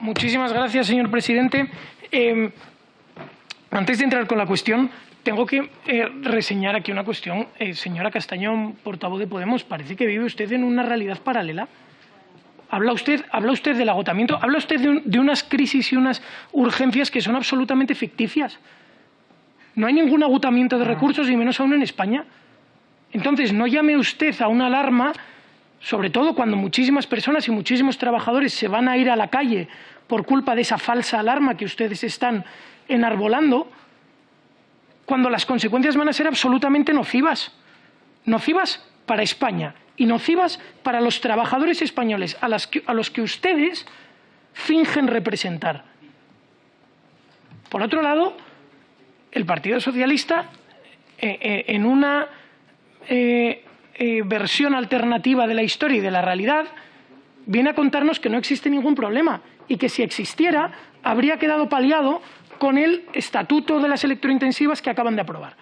Muchísimas gracias, señor presidente. Antes de entrar con la cuestión, tengo que reseñar aquí una cuestión. Señora Castañón, portavoz de Podemos, parece que vive usted en una realidad paralela. Habla usted del agotamiento, habla usted de unas crisis y unas urgencias que son absolutamente ficticias. No hay ningún agotamiento de recursos, y menos aún en España. Entonces, no llame usted a una alarma, sobre todo cuando muchísimas personas y muchísimos trabajadores se van a ir a la calle por culpa de esa falsa alarma que ustedes están enarbolando, cuando las consecuencias van a ser absolutamente nocivas. Nocivas para España y nocivas para los trabajadores españoles a los que ustedes fingen representar. Por otro lado, el Partido Socialista, en una versión alternativa de la historia y de la realidad, viene a contarnos que no existe ningún problema y que si existiera habría quedado paliado con el estatuto de las electrointensivas que acaban de aprobar.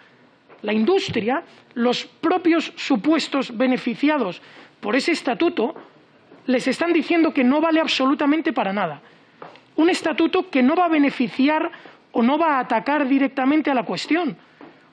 La industria, los propios supuestos beneficiados por ese estatuto, les están diciendo que no vale absolutamente para nada. Un estatuto que no va a beneficiar o no va a atacar directamente a la cuestión.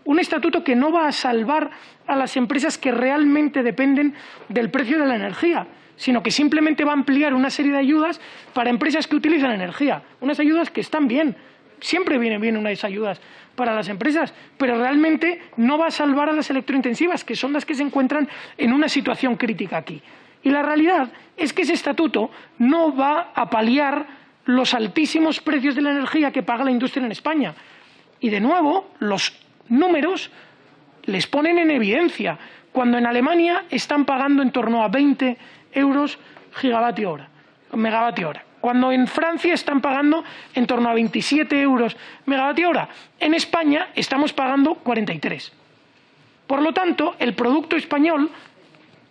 Un estatuto que no va a salvar a las empresas que realmente dependen del precio de la energía, sino que simplemente va a ampliar una serie de ayudas para empresas que utilizan energía. Unas ayudas que están bien, siempre vienen bien unas ayudas para las empresas, pero realmente no va a salvar a las electrointensivas, que son las que se encuentran en una situación crítica aquí. Y la realidad es que ese estatuto no va a paliar los altísimos precios de la energía que paga la industria en España. Y de nuevo, los números les ponen en evidencia, cuando en Alemania están pagando en torno a 20 euros megavatio hora. Cuando en Francia están pagando en torno a 27 euros megavatio hora. En España estamos pagando 43. Por lo tanto, el producto español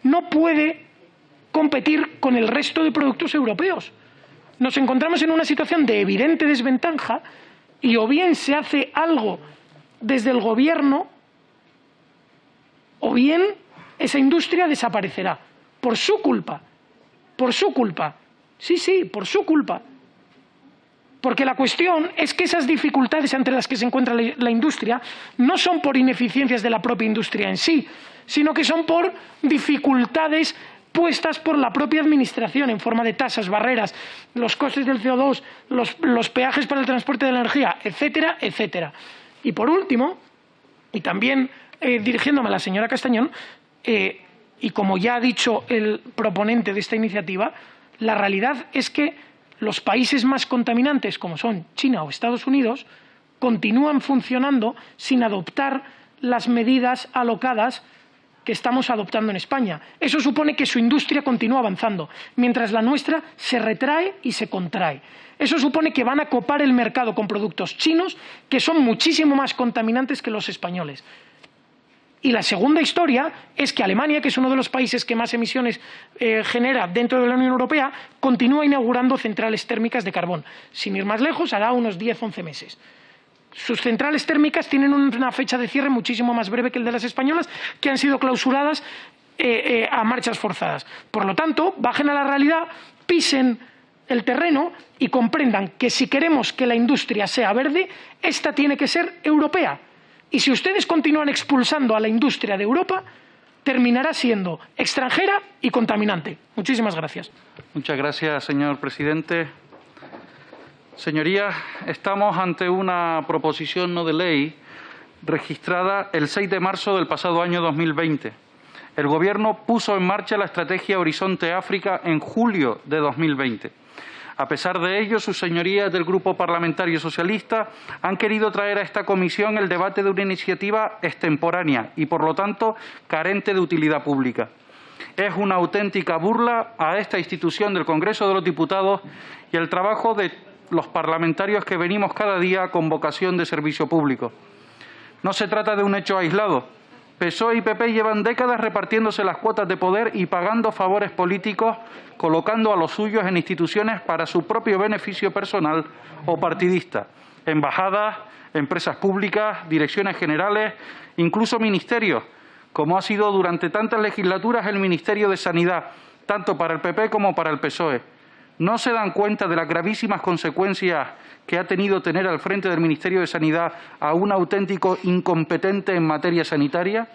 no puede competir con el resto de productos europeos. Nos encontramos en una situación de evidente desventaja y o bien se hace algo desde el Gobierno o bien esa industria desaparecerá. Por su culpa. Por su culpa. Sí, por su culpa. Porque la cuestión es que esas dificultades ante las que se encuentra la industria no son por ineficiencias de la propia industria en sí, sino que son por dificultades puestas por la propia administración en forma de tasas, barreras, los costes del CO2, los peajes para el transporte de la energía, etcétera, etcétera. Y por último, y también dirigiéndome a la señora Castañón, y como ya ha dicho el proponente de esta iniciativa, la realidad es que los países más contaminantes, como son China o Estados Unidos, continúan funcionando sin adoptar las medidas alocadas que estamos adoptando en España. Eso supone que su industria continúa avanzando, mientras la nuestra se retrae y se contrae. Eso supone que van a copar el mercado con productos chinos que son muchísimo más contaminantes que los españoles. Y la segunda historia es que Alemania, que es uno de los países que más emisiones genera dentro de la Unión Europea, continúa inaugurando centrales térmicas de carbón. Sin ir más lejos, hará unos 10-11 meses. Sus centrales térmicas tienen una fecha de cierre muchísimo más breve que el de las españolas, que han sido clausuradas a marchas forzadas. Por lo tanto, bajen a la realidad, pisen el terreno y comprendan que si queremos que la industria sea verde, esta tiene que ser europea. Y si ustedes continúan expulsando a la industria de Europa, terminará siendo extranjera y contaminante. Muchísimas gracias. Muchas gracias, señor presidente. Señorías, estamos ante una proposición no de ley registrada el 6 de marzo del pasado año 2020. El Gobierno puso en marcha la estrategia Horizonte África en julio de 2020. A pesar de ello, sus señorías del Grupo Parlamentario Socialista han querido traer a esta comisión el debate de una iniciativa extemporánea y, por lo tanto, carente de utilidad pública. Es una auténtica burla a esta institución del Congreso de los Diputados y el trabajo de los parlamentarios que venimos cada día con vocación de servicio público. No se trata de un hecho aislado. PSOE y PP llevan décadas repartiéndose las cuotas de poder y pagando favores políticos, colocando a los suyos en instituciones para su propio beneficio personal o partidista. Embajadas, empresas públicas, direcciones generales, incluso ministerios, como ha sido durante tantas legislaturas el Ministerio de Sanidad, tanto para el PP como para el PSOE. ¿No se dan cuenta de las gravísimas consecuencias que ha tenido tener al frente del Ministerio de Sanidad a un auténtico incompetente en materia sanitaria?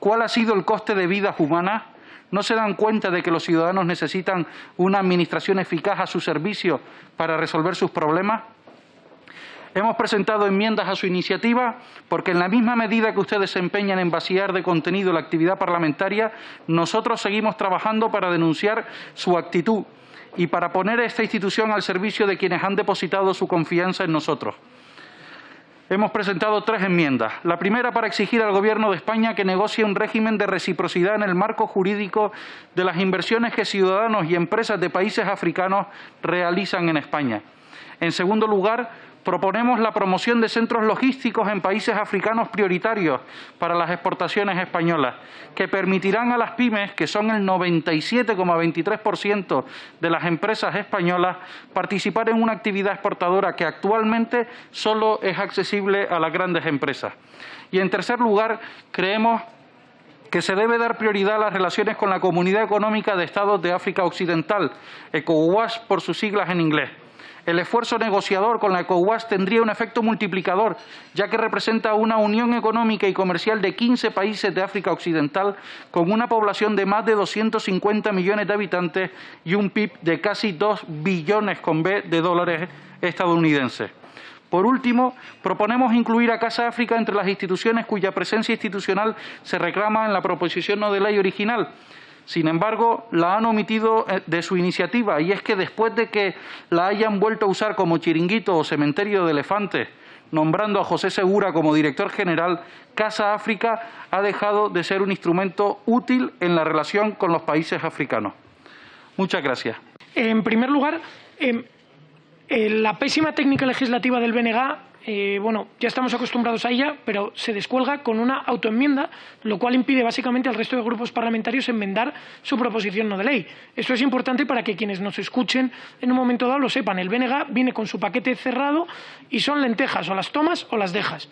¿Cuál ha sido el coste de vidas humanas? ¿No se dan cuenta de que los ciudadanos necesitan una administración eficaz a su servicio para resolver sus problemas? Hemos presentado enmiendas a su iniciativa porque en la misma medida que ustedes se empeñan en vaciar de contenido la actividad parlamentaria, nosotros seguimos trabajando para denunciar su actitud y para poner a esta institución al servicio de quienes han depositado su confianza en nosotros. Hemos presentado 3 enmiendas. La primera para exigir al Gobierno de España que negocie un régimen de reciprocidad en el marco jurídico de las inversiones que ciudadanos y empresas de países africanos realizan en España. En segundo lugar, proponemos la promoción de centros logísticos en países africanos prioritarios para las exportaciones españolas, que permitirán a las pymes, que son el 97,23% de las empresas españolas, participar en una actividad exportadora que actualmente solo es accesible a las grandes empresas. Y, en tercer lugar, creemos que se debe dar prioridad a las relaciones con la Comunidad Económica de Estados de África Occidental, ECOWAS por sus siglas en inglés. El esfuerzo negociador con la ECOWAS tendría un efecto multiplicador, ya que representa una unión económica y comercial de 15 países de África Occidental, con una población de más de 250 millones de habitantes y un PIB de casi 2 billones con B de dólares estadounidenses. Por último, proponemos incluir a Casa África entre las instituciones cuya presencia institucional se reclama en la proposición no de ley original. Sin embargo, la han omitido de su iniciativa, y es que después de que la hayan vuelto a usar como chiringuito o cementerio de elefantes, nombrando a José Segura como director general, Casa África ha dejado de ser un instrumento útil en la relación con los países africanos. Muchas gracias. En primer lugar, la pésima técnica legislativa del BNG, bueno, ya estamos acostumbrados a ella, pero se descuelga con una autoenmienda, lo cual impide básicamente al resto de grupos parlamentarios enmendar su proposición no de ley. Esto es importante para que quienes nos escuchen en un momento dado lo sepan. El BNG viene con su paquete cerrado y son lentejas, o las tomas o las dejas.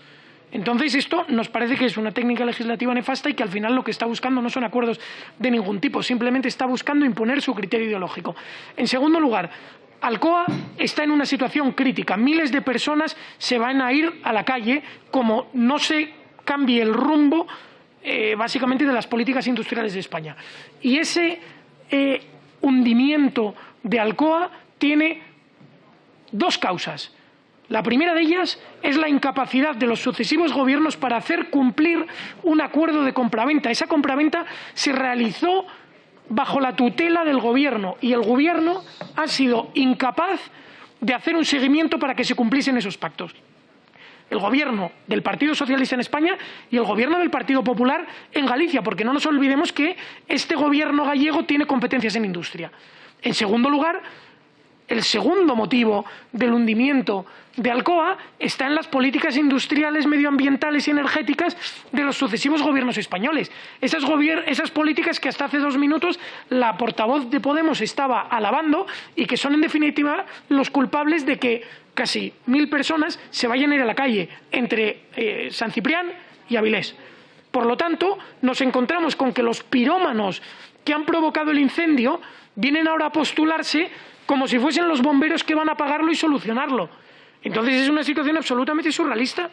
Entonces, esto nos parece que es una técnica legislativa nefasta y que al final lo que está buscando no son acuerdos de ningún tipo, simplemente está buscando imponer su criterio ideológico. En segundo lugar, Alcoa está en una situación crítica. Miles de personas se van a ir a la calle como no se cambie el rumbo básicamente de las políticas industriales de España. Y ese hundimiento de Alcoa tiene 2 causas. La primera de ellas es la incapacidad de los sucesivos gobiernos para hacer cumplir un acuerdo de compraventa. Esa compraventa se realizó bajo la tutela del Gobierno y el Gobierno ha sido incapaz de hacer un seguimiento para que se cumpliesen esos pactos. El Gobierno del Partido Socialista en España y el Gobierno del Partido Popular en Galicia, porque no nos olvidemos que este Gobierno gallego tiene competencias en industria. En segundo lugar, el segundo motivo del hundimiento de Alcoa está en las políticas industriales, medioambientales y energéticas de los sucesivos gobiernos españoles. Esas políticas que hasta hace 2 minutos la portavoz de Podemos estaba alabando y que son en definitiva los culpables de que casi 1000 personas se vayan a ir a la calle entre San Ciprián y Avilés. Por lo tanto, nos encontramos con que los pirómanos que han provocado el incendio vienen ahora a postularse como si fuesen los bomberos que van a apagarlo y solucionarlo. Entonces es una situación absolutamente surrealista.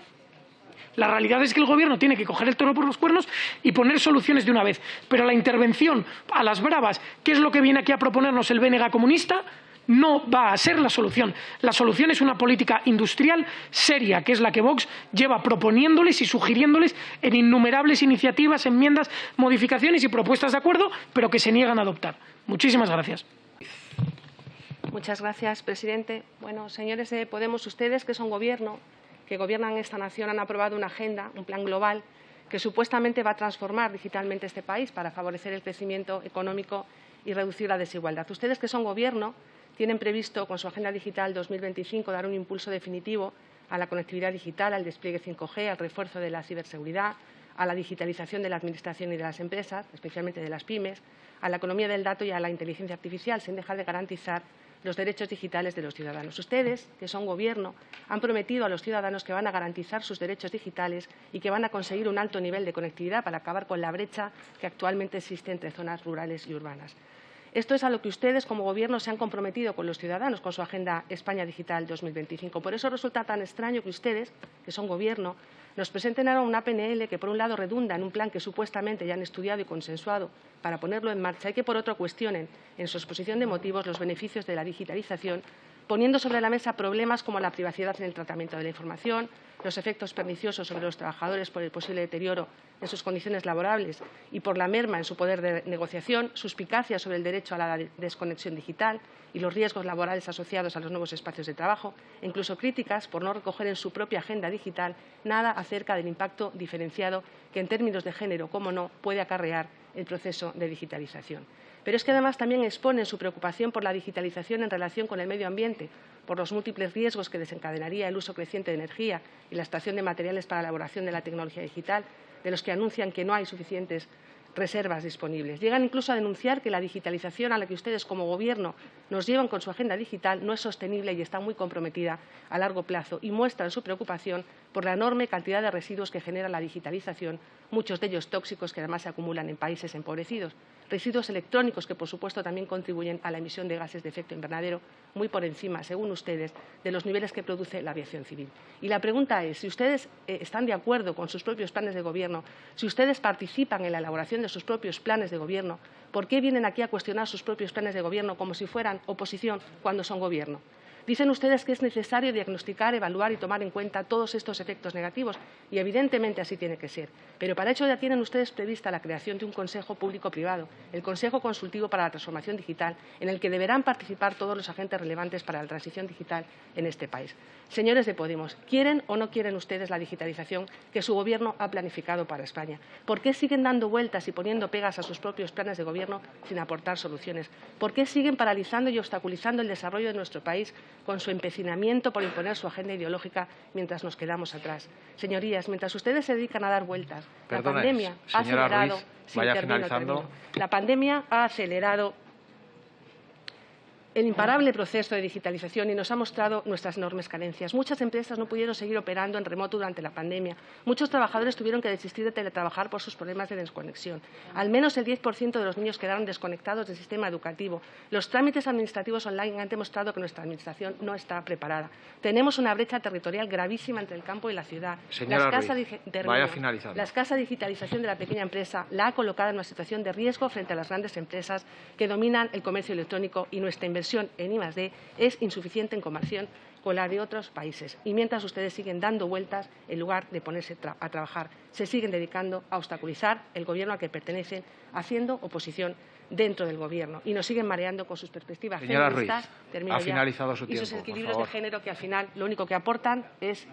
La realidad es que el Gobierno tiene que coger el toro por los cuernos y poner soluciones de una vez. Pero la intervención a las bravas, que es lo que viene aquí a proponernos el BNG comunista, no va a ser la solución. La solución es una política industrial seria, que es la que Vox lleva proponiéndoles y sugiriéndoles en innumerables iniciativas, enmiendas, modificaciones y propuestas de acuerdo, pero que se niegan a adoptar. Muchísimas gracias. Muchas gracias, presidente. Bueno, señores de Podemos, ustedes que son gobierno, que gobiernan esta nación, han aprobado una agenda, un plan global, que supuestamente va a transformar digitalmente este país para favorecer el crecimiento económico y reducir la desigualdad. Ustedes que son gobierno tienen previsto, con su Agenda Digital 2025, dar un impulso definitivo a la conectividad digital, al despliegue 5G, al refuerzo de la ciberseguridad, a la digitalización de la Administración y de las empresas, especialmente de las pymes, a la economía del dato y a la inteligencia artificial, sin dejar de garantizar los derechos digitales de los ciudadanos. Ustedes, que son Gobierno, han prometido a los ciudadanos que van a garantizar sus derechos digitales y que van a conseguir un alto nivel de conectividad para acabar con la brecha que actualmente existe entre zonas rurales y urbanas. Esto es a lo que ustedes, como Gobierno, se han comprometido con los ciudadanos con su Agenda España Digital 2025. Por eso resulta tan extraño que ustedes, que son Gobierno, nos presenten ahora una PNL que, por un lado, redunda en un plan que supuestamente ya han estudiado y consensuado para ponerlo en marcha y que, por otro, cuestionen en su exposición de motivos los beneficios de la digitalización, poniendo sobre la mesa problemas como la privacidad en el tratamiento de la información, los efectos perniciosos sobre los trabajadores por el posible deterioro en sus condiciones laborables y por la merma en su poder de negociación, suspicacias sobre el derecho a la desconexión digital y los riesgos laborales asociados a los nuevos espacios de trabajo, e incluso críticas por no recoger en su propia agenda digital nada acerca del impacto diferenciado que, en términos de género, como no, puede acarrear el proceso de digitalización. Pero es que además también exponen su preocupación por la digitalización en relación con el medio ambiente, por los múltiples riesgos que desencadenaría el uso creciente de energía y la extracción de materiales para la elaboración de la tecnología digital, de los que anuncian que no hay suficientes reservas disponibles. Llegan incluso a denunciar que la digitalización a la que ustedes, como Gobierno, nos llevan con su agenda digital no es sostenible y está muy comprometida a largo plazo, y muestran su preocupación por la enorme cantidad de residuos que genera la digitalización, muchos de ellos tóxicos que además se acumulan en países empobrecidos. Residuos electrónicos que, por supuesto, también contribuyen a la emisión de gases de efecto invernadero, muy por encima, según ustedes, de los niveles que produce la aviación civil. Y la pregunta es, si ustedes están de acuerdo con sus propios planes de Gobierno, si ustedes participan en la elaboración de sus propios planes de Gobierno, ¿por qué vienen aquí a cuestionar sus propios planes de Gobierno como si fueran oposición cuando son Gobierno? Dicen ustedes que es necesario diagnosticar, evaluar y tomar en cuenta todos estos efectos negativos, y evidentemente así tiene que ser. Pero para ello ya tienen ustedes prevista la creación de un Consejo Público-Privado, el Consejo Consultivo para la Transformación Digital, en el que deberán participar todos los agentes relevantes para la transición digital en este país. Señores de Podemos, ¿quieren o no quieren ustedes la digitalización que su Gobierno ha planificado para España? ¿Por qué siguen dando vueltas y poniendo pegas a sus propios planes de Gobierno sin aportar soluciones? ¿Por qué siguen paralizando y obstaculizando el desarrollo de nuestro país con su empecinamiento por imponer su agenda ideológica mientras nos quedamos atrás? Señorías, mientras ustedes se dedican a dar vueltas, la pandemia ha acelerado. La pandemia ha acelerado el imparable proceso de digitalización y nos ha mostrado nuestras enormes carencias. Muchas empresas no pudieron seguir operando en remoto durante la pandemia. Muchos trabajadores tuvieron que desistir de teletrabajar por sus problemas de desconexión. Al menos el 10% de los niños quedaron desconectados del sistema educativo. Los trámites administrativos online han demostrado que nuestra Administración no está preparada. Tenemos una brecha territorial gravísima entre el campo y la ciudad. Señora Ruiz, vaya finalizando. La escasa digitalización de la pequeña empresa la ha colocado en una situación de riesgo frente a las grandes empresas que dominan el comercio electrónico, y nuestra inversión en I+D es insuficiente en comparación con la de otros países. Y mientras ustedes siguen dando vueltas, en lugar de ponerse a trabajar, se siguen dedicando a obstaculizar el Gobierno al que pertenecen, haciendo oposición dentro del Gobierno. Y nos siguen mareando con sus perspectivas feministas. Ha finalizado su tiempo, y sus equilibrios de género, que al final lo único que aportan es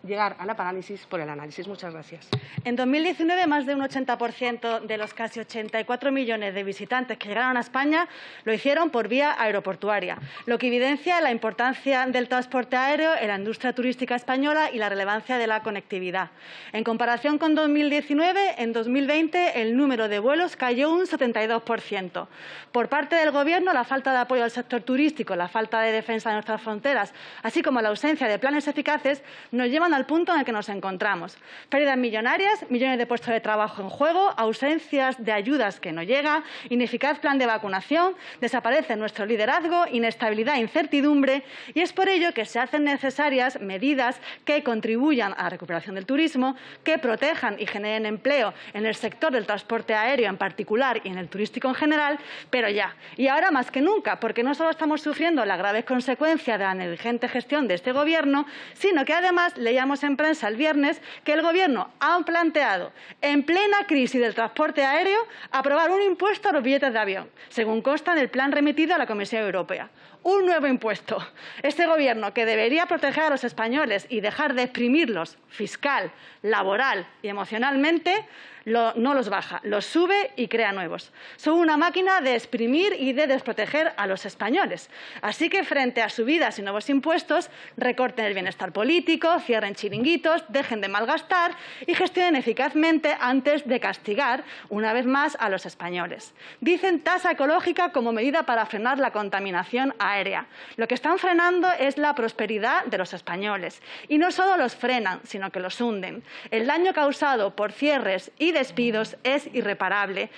llegar a la parálisis por el análisis. Muchas gracias. En 2019, más de un 80% de los casi 84 millones de visitantes que llegaron a España lo hicieron por vía aeroportuaria, lo que evidencia la importancia del transporte aéreo en la industria turística española y la relevancia de la conectividad. En comparación con 2019, en 2020 el número de vuelos cayó un 72%. Por parte del Gobierno, la falta de apoyo al sector turístico, la falta de defensa de nuestras fronteras, así como la ausencia de planes eficaces, nos llevan al punto en el que nos encontramos. Pérdidas millonarias, millones de puestos de trabajo en juego, ausencias de ayudas que no llega, ineficaz plan de vacunación, desaparece nuestro liderazgo, inestabilidad e incertidumbre, y es por ello que se hacen necesarias medidas que contribuyan a la recuperación del turismo, que protejan y generen empleo en el sector del transporte aéreo en particular y en el turístico en general, pero ya. Y ahora más que nunca, porque no solo estamos sufriendo las graves consecuencias de la negligente gestión de este Gobierno, sino que además leíamos en prensa el viernes que el Gobierno ha planteado, en plena crisis del transporte aéreo, aprobar un impuesto a los billetes de avión, según consta en el plan remitido a la Comisión Europea. Un nuevo impuesto. Este Gobierno, que debería proteger a los españoles y dejar de exprimirlos fiscal, laboral y emocionalmente, no los baja, los sube y crea nuevos. Son una máquina de exprimir y de desproteger a los españoles. Así que, frente a subidas y nuevos impuestos, recorten el bienestar político, cierren chiringuitos, dejen de malgastar y gestionen eficazmente antes de castigar una vez más a los españoles. Dicen tasa ecológica como medida para frenar la contaminación aérea. Lo que están frenando es la prosperidad de los españoles. Y no solo los frenan, sino que los hunden. El daño causado por cierres y despidos es irreparable.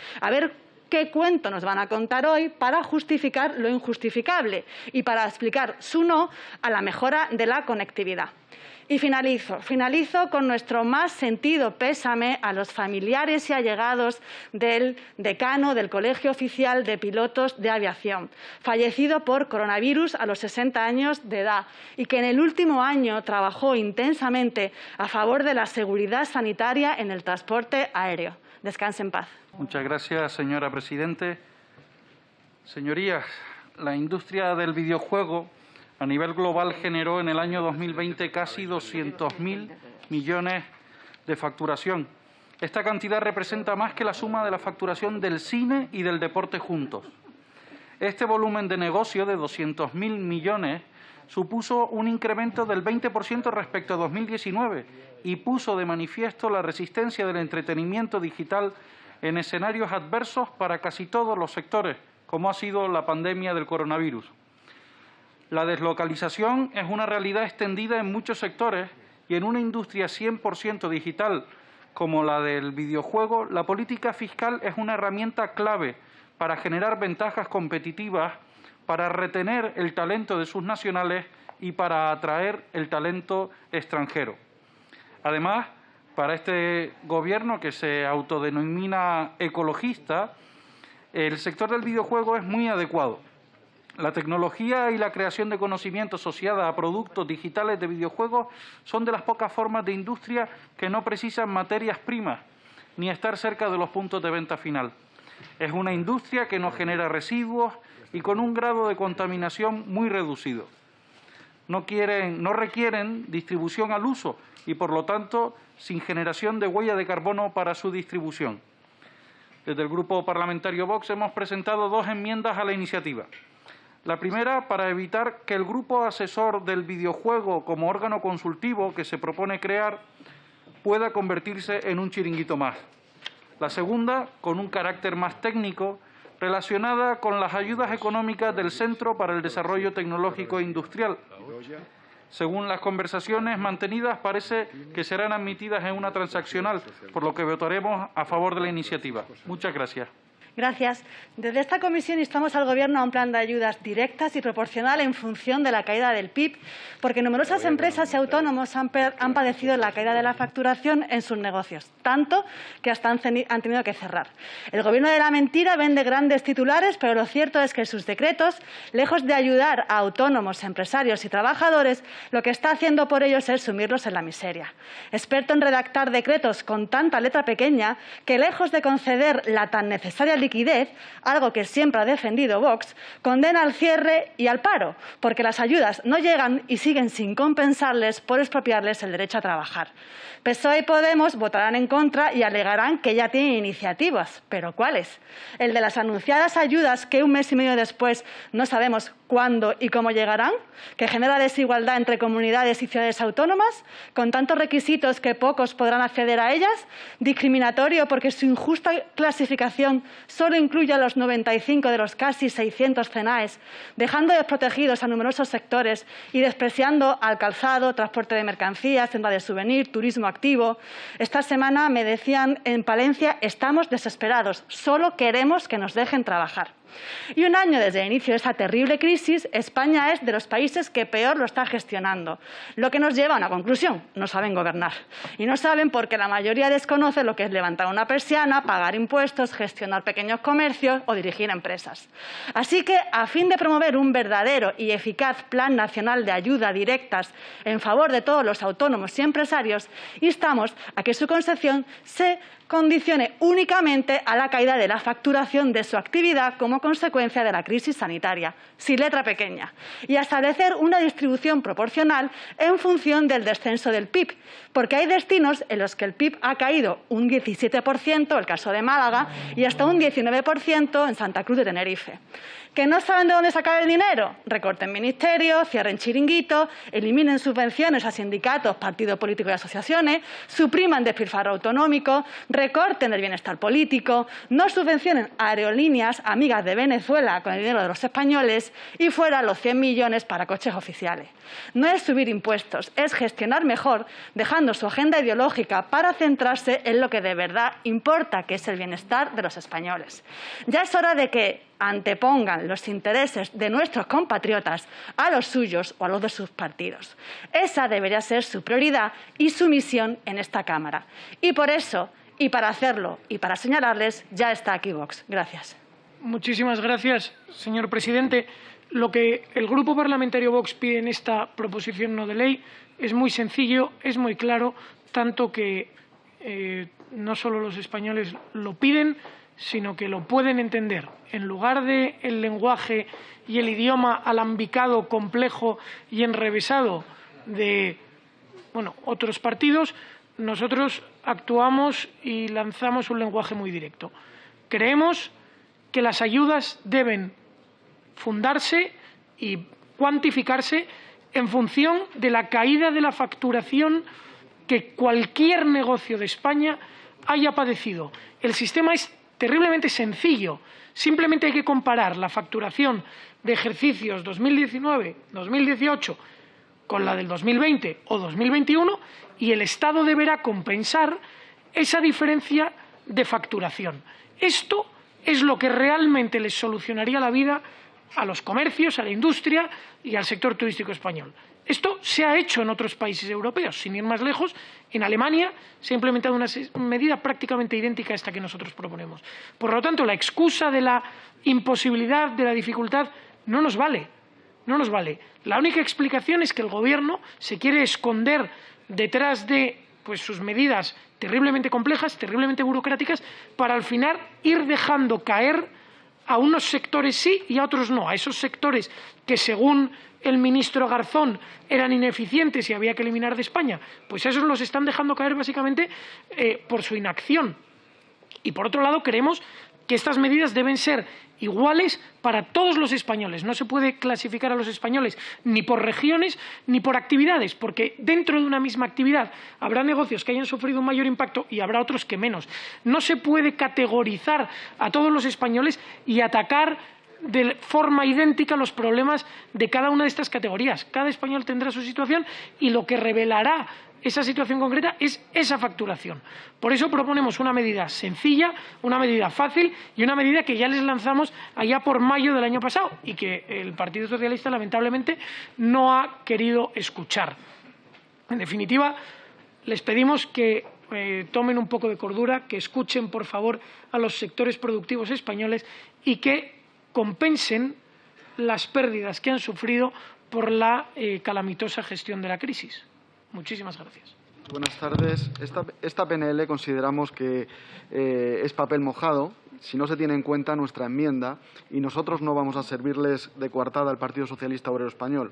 ¿Qué cuento nos van a contar hoy para justificar lo injustificable y para explicar su no a la mejora de la conectividad? Y finalizo con nuestro más sentido pésame a los familiares y allegados del decano del Colegio Oficial de Pilotos de Aviación, fallecido por coronavirus a los 60 años de edad y que en el último año trabajó intensamente a favor de la seguridad sanitaria en el transporte aéreo. Descanse en paz. Muchas gracias, señora presidente. Señorías, la industria del videojuego a nivel global generó en el año 2020 casi 200.000 millones de facturación. Esta cantidad representa más que la suma de la facturación del cine y del deporte juntos. Este volumen de negocio de 200.000 millones supuso un incremento del 20% respecto a 2019 y puso de manifiesto la resistencia del entretenimiento digital en escenarios adversos para casi todos los sectores, como ha sido la pandemia del coronavirus. La deslocalización es una realidad extendida en muchos sectores y en una industria 100% digital como la del videojuego, la política fiscal es una herramienta clave para generar ventajas competitivas, para retener el talento de sus nacionales y para atraer el talento extranjero. Además, para este Gobierno, que se autodenomina ecologista, el sector del videojuego es muy adecuado. La tecnología y la creación de conocimiento asociada a productos digitales de videojuegos son de las pocas formas de industria que no precisan materias primas ni estar cerca de los puntos de venta final. Es una industria que no genera residuos y con un grado de contaminación muy reducido. No requieren distribución al uso y, por lo tanto, sin generación de huella de carbono para su distribución. Desde el Grupo Parlamentario Vox hemos presentado 2 enmiendas a la iniciativa. La primera, para evitar que el Grupo Asesor del Videojuego como órgano consultivo que se propone crear pueda convertirse en un chiringuito más. La segunda, con un carácter más técnico, relacionada con las ayudas económicas del Centro para el Desarrollo Tecnológico e Industrial. Según las conversaciones mantenidas, parece que serán admitidas en una transaccional, por lo que votaremos a favor de la iniciativa. Muchas gracias. Gracias. Desde esta comisión instamos al Gobierno a un plan de ayudas directas y proporcional en función de la caída del PIB, porque numerosas empresas y autónomos han padecido la caída de la facturación en sus negocios, tanto que hasta han tenido que cerrar. El Gobierno de la mentira vende grandes titulares, pero lo cierto es que sus decretos, lejos de ayudar a autónomos, empresarios y trabajadores, lo que está haciendo por ellos es sumirlos en la miseria. Experto en redactar decretos con tanta letra pequeña que, lejos de conceder la tan necesaria liquidez, algo que siempre ha defendido Vox, condena al cierre y al paro, porque las ayudas no llegan y siguen sin compensarles por expropiarles el derecho a trabajar. PSOE y Podemos votarán en contra y alegarán que ya tienen iniciativas. ¿Pero cuáles? ¿El de las anunciadas ayudas que un mes y medio después no sabemos cuándo y cómo llegarán? ¿Que genera desigualdad entre comunidades y ciudades autónomas? ¿Con tantos requisitos que pocos podrán acceder a ellas? ¿Discriminatorio porque su injusta clasificación solo incluye a los 95 de los casi 600 CENAES, dejando desprotegidos a numerosos sectores y despreciando al calzado, transporte de mercancías, tienda de souvenir, turismo activo? Esta semana me decían en Palencia: estamos desesperados, solo queremos que nos dejen trabajar. Y un año desde el inicio de esta terrible crisis, España es de los países que peor lo está gestionando, lo que nos lleva a una conclusión: no saben gobernar. Y no saben porque la mayoría desconoce lo que es levantar una persiana, pagar impuestos, gestionar pequeños comercios o dirigir empresas. Así que, a fin de promover un verdadero y eficaz Plan Nacional de Ayuda Directas en favor de todos los autónomos y empresarios, instamos a que su concesión se condicione únicamente a la caída de la facturación de su actividad como consecuencia de la crisis sanitaria, sin letra pequeña, y a establecer una distribución proporcional en función del descenso del PIB, porque hay destinos en los que el PIB ha caído un 17%, el caso de Málaga, y hasta un 19% en Santa Cruz de Tenerife. ¿Que no saben de dónde sacar el dinero? Recorten ministerios, cierren chiringuitos, eliminen subvenciones a sindicatos, partidos políticos y asociaciones, supriman despilfarro autonómico, recorten el bienestar político, no subvencionen aerolíneas amigas de Venezuela con el dinero de los españoles y fuera los 100 millones para coches oficiales. No es subir impuestos, es gestionar mejor, dejando su agenda ideológica para centrarse en lo que de verdad importa, que es el bienestar de los españoles. Ya es hora de que antepongan los intereses de nuestros compatriotas a los suyos o a los de sus partidos. Esa debería ser su prioridad y su misión en esta Cámara. Y por eso, y para hacerlo, y para señalarles, ya está aquí Vox. Gracias. Muchísimas gracias, señor presidente. Lo que el Grupo Parlamentario Vox pide en esta proposición no de ley es muy sencillo, es muy claro, tanto que no solo los españoles lo piden, sino que lo pueden entender. En lugar del lenguaje y el idioma alambicado, complejo y enrevesado de otros partidos, nosotros actuamos y lanzamos un lenguaje muy directo. Creemos que las ayudas deben fundarse y cuantificarse en función de la caída de la facturación que cualquier negocio de España haya padecido. El sistema es terriblemente sencillo. Simplemente hay que comparar la facturación de ejercicios 2019, 2018 con la del 2020 o 2021 y el Estado deberá compensar esa diferencia de facturación. Esto es lo que realmente les solucionaría la vida a los comercios, a la industria y al sector turístico español. Esto se ha hecho en otros países europeos. Sin ir más lejos, en Alemania se ha implementado una medida prácticamente idéntica a esta que nosotros proponemos. Por lo tanto, la excusa de la imposibilidad, de la dificultad, no nos vale. No nos vale. La única explicación es que el Gobierno se quiere esconder detrás de sus medidas terriblemente complejas, terriblemente burocráticas, para al final ir dejando caer a unos sectores sí y a otros no. A esos sectores que, según el ministro Garzón, eran ineficientes y había que eliminar de España, pues esos los están dejando caer básicamente por su inacción. Y por otro lado, creemos que estas medidas deben ser iguales para todos los españoles. No se puede clasificar a los españoles ni por regiones ni por actividades, porque dentro de una misma actividad habrá negocios que hayan sufrido un mayor impacto y habrá otros que menos. No se puede categorizar a todos los españoles y atacar de forma idéntica los problemas de cada una de estas categorías. Cada español tendrá su situación y lo que revelará esa situación concreta es esa facturación. Por eso proponemos una medida sencilla, una medida fácil y una medida que ya les lanzamos allá por mayo del año pasado y que el Partido Socialista lamentablemente no ha querido escuchar. En definitiva, les pedimos que tomen un poco de cordura, que escuchen por favor a los sectores productivos españoles y que compensen las pérdidas que han sufrido por la calamitosa gestión de la crisis. Muchísimas gracias. Buenas tardes. Esta PNL consideramos que es papel mojado si no se tiene en cuenta nuestra enmienda y nosotros no vamos a servirles de coartada al Partido Socialista Obrero Español.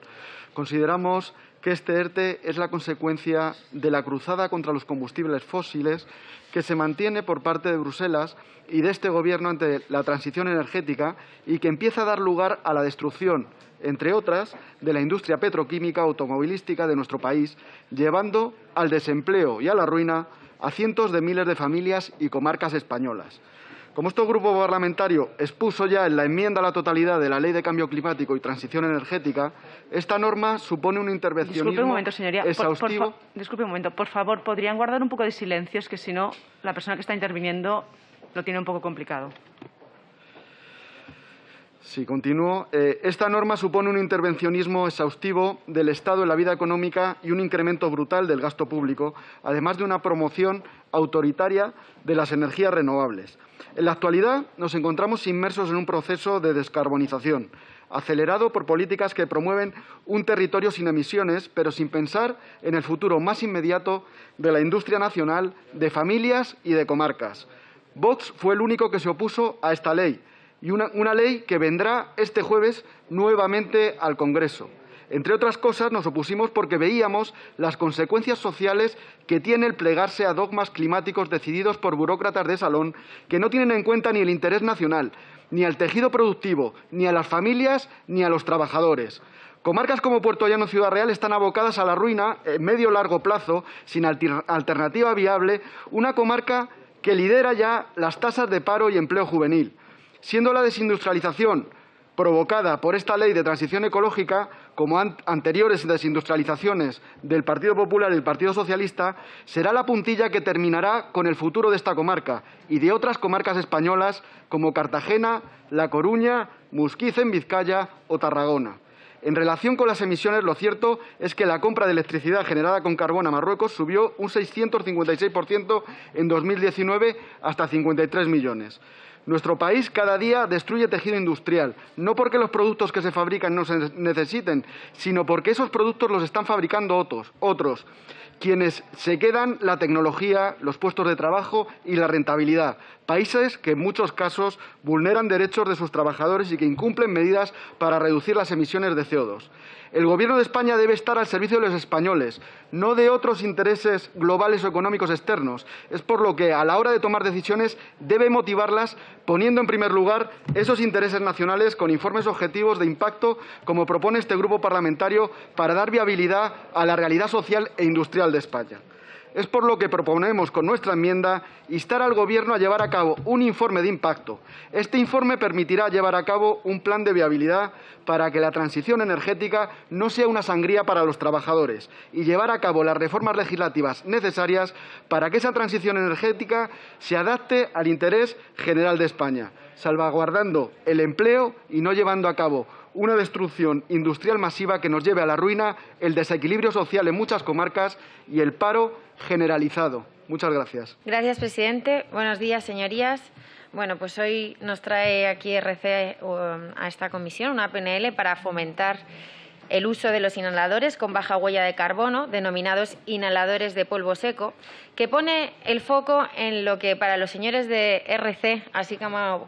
Consideramos que este ERTE es la consecuencia de la cruzada contra los combustibles fósiles que se mantiene por parte de Bruselas y de este Gobierno ante la transición energética y que empieza a dar lugar a la destrucción, entre otras, de la industria petroquímica automovilística de nuestro país, llevando al desempleo y a la ruina a cientos de miles de familias y comarcas españolas. Como este grupo parlamentario expuso ya en la enmienda a la totalidad de la Ley de Cambio Climático y Transición Energética, esta norma supone un intervencionismo Disculpe un momento, señoría. exhaustivo. Disculpe un momento. Por favor, ¿podrían guardar un poco de silencio? Es que si no, la persona que está interviniendo lo tiene un poco complicado. Sí, continúo. Esta norma supone un intervencionismo exhaustivo del Estado en la vida económica y un incremento brutal del gasto público, además de una promoción autoritaria de las energías renovables. En la actualidad nos encontramos inmersos en un proceso de descarbonización, acelerado por políticas que promueven un territorio sin emisiones, pero sin pensar en el futuro más inmediato de la industria nacional, de familias y de comarcas. Vox fue el único que se opuso a esta ley, y una ley que vendrá este jueves nuevamente al Congreso. Entre otras cosas, nos opusimos porque veíamos las consecuencias sociales que tiene el plegarse a dogmas climáticos decididos por burócratas de salón que no tienen en cuenta ni el interés nacional, ni al tejido productivo, ni a las familias, ni a los trabajadores. Comarcas como Puerto Llano y Ciudad Real están abocadas a la ruina en medio largo plazo, sin alternativa viable, una comarca que lidera ya las tasas de paro y empleo juvenil. Siendo la desindustrialización provocada por esta ley de transición ecológica, como anteriores desindustrializaciones del Partido Popular y del Partido Socialista, será la puntilla que terminará con el futuro de esta comarca y de otras comarcas españolas como Cartagena, La Coruña, Musquiz en Vizcaya o Tarragona. En relación con las emisiones, lo cierto es que la compra de electricidad generada con carbón a Marruecos subió un 656% en 2019 hasta 53 millones. Nuestro país cada día destruye tejido industrial, no porque los productos que se fabrican no se necesiten, sino porque esos productos los están fabricando otros, quienes se quedan la tecnología, los puestos de trabajo y la rentabilidad. Países que en muchos casos vulneran derechos de sus trabajadores y que incumplen medidas para reducir las emisiones de CO2. El Gobierno de España debe estar al servicio de los españoles, no de otros intereses globales o económicos externos. Es por lo que, a la hora de tomar decisiones, debe motivarlas poniendo en primer lugar esos intereses nacionales con informes objetivos de impacto, como propone este grupo parlamentario, para dar viabilidad a la realidad social e industrial de España. Es por lo que proponemos con nuestra enmienda instar al Gobierno a llevar a cabo un informe de impacto. Este informe permitirá llevar a cabo un plan de viabilidad para que la transición energética no sea una sangría para los trabajadores y llevar a cabo las reformas legislativas necesarias para que esa transición energética se adapte al interés general de España, salvaguardando el empleo y no llevando a cabo una destrucción industrial masiva que nos lleve a la ruina, el desequilibrio social en muchas comarcas y el paro generalizado. Muchas gracias. Gracias, presidente. Buenos días, señorías. Bueno, pues hoy nos trae aquí RC a esta comisión una PNL para fomentar el uso de los inhaladores con baja huella de carbono, denominados inhaladores de polvo seco, que pone el foco en lo que para los señores de RC, así como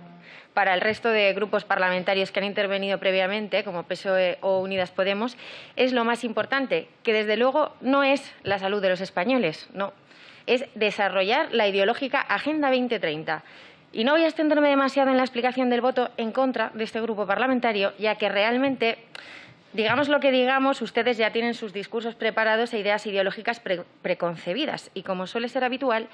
para el resto de grupos parlamentarios que han intervenido previamente, como PSOE o Unidas Podemos, es lo más importante, que desde luego no es la salud de los españoles, no, es desarrollar la ideológica Agenda 2030. Y no voy a extenderme demasiado en la explicación del voto en contra de este grupo parlamentario, ya que realmente, digamos lo que digamos, ustedes ya tienen sus discursos preparados e ideas ideológicas preconcebidas. Y como suele ser habitual,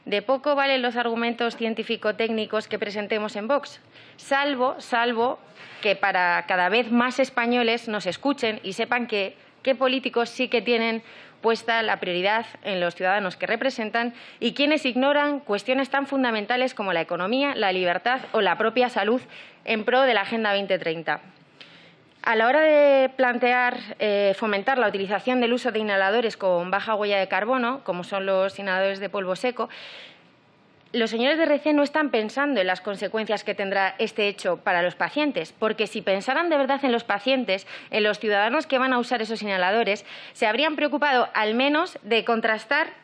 de poco valen los argumentos científico-técnicos que presentemos en Vox, salvo que para cada vez más españoles nos escuchen y sepan qué políticos sí que tienen puesta la prioridad en los ciudadanos que representan y quienes ignoran cuestiones tan fundamentales como la economía, la libertad o la propia salud en pro de la Agenda 2030. A la hora de plantear fomentar la utilización del uso de inhaladores con baja huella de carbono, como son los inhaladores de polvo seco, los señores de RC no están pensando en las consecuencias que tendrá este hecho para los pacientes, porque si pensaran de verdad en los pacientes, en los ciudadanos que van a usar esos inhaladores, se habrían preocupado al menos de contrastar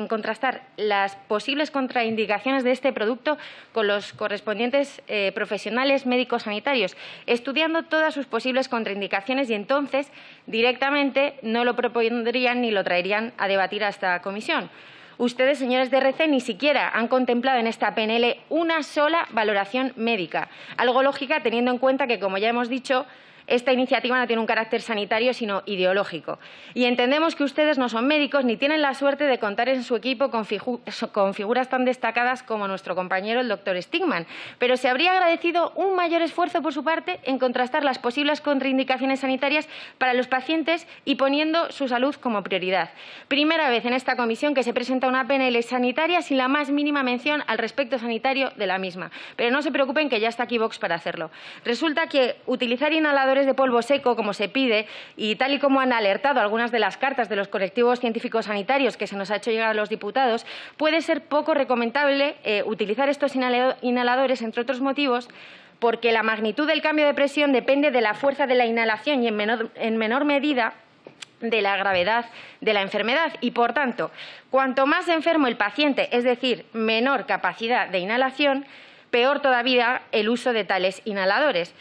contrastar las posibles contraindicaciones de este producto con los correspondientes profesionales médicos sanitarios, estudiando todas sus posibles contraindicaciones y entonces directamente no lo propondrían ni lo traerían a debatir a esta comisión. Ustedes, señores de RC, ni siquiera han contemplado en esta PNL una sola valoración médica, algo lógica teniendo en cuenta que, como ya hemos dicho, esta iniciativa no tiene un carácter sanitario, sino ideológico. Y entendemos que ustedes no son médicos ni tienen la suerte de contar en su equipo con figuras tan destacadas como nuestro compañero, el doctor Stigman. Pero se habría agradecido un mayor esfuerzo por su parte en contrastar las posibles contraindicaciones sanitarias para los pacientes y poniendo su salud como prioridad. Primera vez en esta comisión que se presenta una PNL sanitaria sin la más mínima mención al respecto sanitario de la misma. Pero no se preocupen, que ya está aquí Vox para hacerlo. Resulta que utilizar inhaladores de polvo seco, como se pide, y tal y como han alertado algunas de las cartas de los colectivos científicos sanitarios que se nos ha hecho llegar a los diputados, puede ser poco recomendable utilizar estos inhaladores, entre otros motivos, porque la magnitud del cambio de presión depende de la fuerza de la inhalación y en menor medida de la gravedad de la enfermedad y, por tanto, cuanto más enfermo el paciente, es decir, menor capacidad de inhalación, peor todavía el uso de tales inhaladores.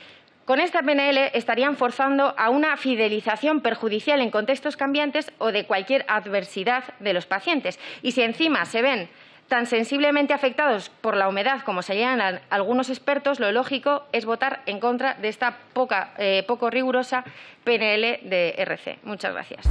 Con esta PNL estarían forzando a una fidelización perjudicial en contextos cambiantes o de cualquier adversidad de los pacientes. Y si encima se ven tan sensiblemente afectados por la humedad como señalan algunos expertos, lo lógico es votar en contra de esta poco rigurosa PNL de RC. Muchas gracias.